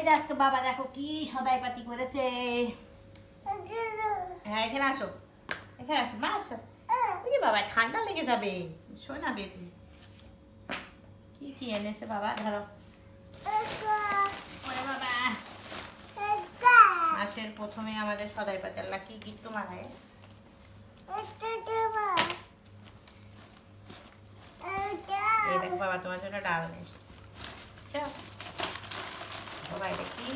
যে আজকে বাবা দেখো কি সদাই পাতি করেছে। হ্যাঁ এখানে আসো, এখানে আসো মা আসো। ওই বাবা ঠান্ডা লেগে যাবে, শোনা বেবি। কি কি এনেছে বাবা, ধরো। ওরে বাবা, মাসের প্রথমে আমাদের সদাই পাতি আল্লাহ কি গিফট মারায়। এই দেখো বাবা তোমার জন্য ডাল নিয়ে এসছে। চল বাবা, এটা কি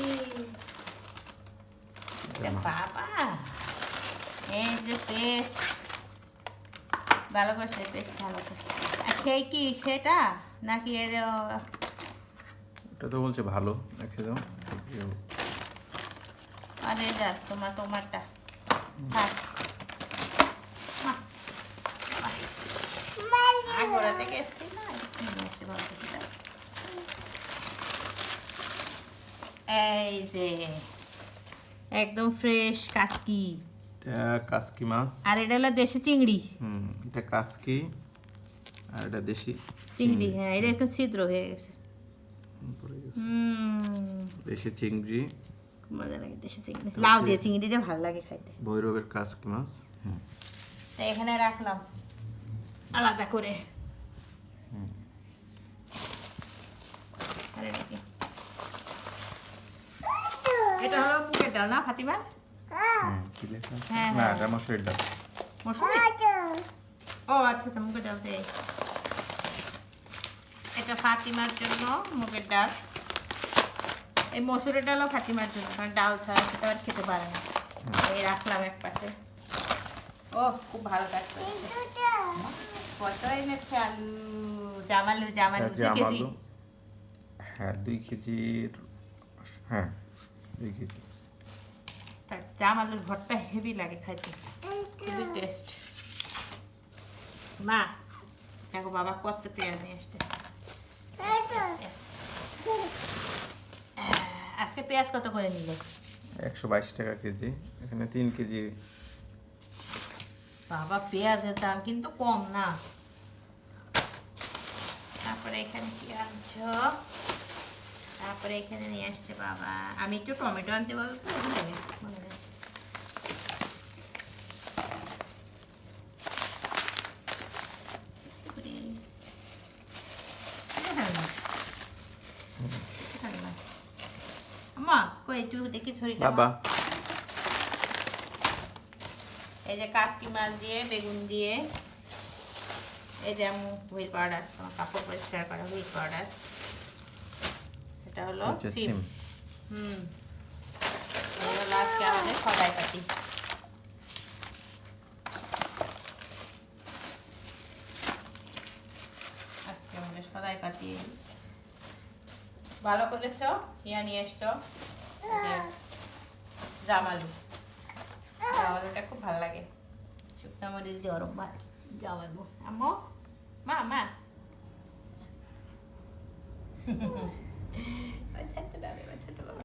বাবা, এই যে পেস্ট, ভালো করে সেই পেস্ট ভালো করে। আর সেই কি সেটা নাকি এর এটা তো বলছে ভালো, রেখে দাও। আরে যা তোমারটা থাক। আগোড়া থেকে এসছি না, কি এসছি বলতে। এই যে একদম ফ্রেশ কাসকি, এটা কাসকি মাছ, আর এটা হলো দেশি চিংড়ি। এটা কাসকি আর এটা দেশি চিংড়ি। হ্যাঁ এটা একটু ছিদ্র হয়ে গেছে। পড়ে গেছে। হুম, দেশি চিংড়ি, মজা লাগে দেশি চিংড়ি, লাউ দিয়ে চিংড়িটা ভালো লাগে খাইতে। ভৈরবের কাসকি মাছ। তাই এখানে রাখলাম আলাদা করে। আর এটা কি? এটা হলো মুগের ডাল না ফাতিমা? কি লেখা আছে? হ্যাঁ, না হ্যাঁ। এটা মসুরের ডাল। মৌসুমী? ও আচ্ছা আচ্ছা, মুগের ডাল দে। এটা ফাতিমার জন্য মুগের ডাল। এই মসুরের ডালও ফাতিমার জন্য, কারণ ডাল ছাড়া সেটা আর খেতে পারে না। এই রাখলাম এক পাশে। ও খুব ভালো কাজ করেছে। কত এনেছে আলু, জামালু জামালু 2 কেজি। হ্যাঁ 2 কেজির, হ্যাঁ 2 কেজি। তার জামালুর ভর্তা হেভি লাগে খাইতে, খুবই টেস্ট। মা দেখো বাবা কত পেঁয়াজ নিয়ে এসছে। আজকে পেঁয়াজ কত করে নিলে? 122 টাকা কেজি, এখানে 3 কেজি। বাবা পেঁয়াজের দাম কিন্তু কম না। তারপরে এখানে কি আনছো? তারপরে এখানে নিয়ে আসছে বাবা, আমি একটু টমেটো আনতে বলতো, ভুলে গেছি, মনে নেই। আম্মা কই একটু দেখি ছড়িটা। বাবা এই যে কাসকি মাছ দিয়ে বেগুন দিয়ে, এই যে হুইল পাউডার, তোমার কাপড় পরিষ্কার করা হুইল পাউডার। এটা হলো সিম। এই হলো আজকে আমাদের সদাই পাতি। আজকে আমাদের সদাই পাতি ভালো করেছ। ইয়া নিয়ে এসছো জামালু, জামালুটা খুব ভালো লাগে। শুকনো মরিচ দিয়ে অরম ভাত জামালু। আম্মু মা মা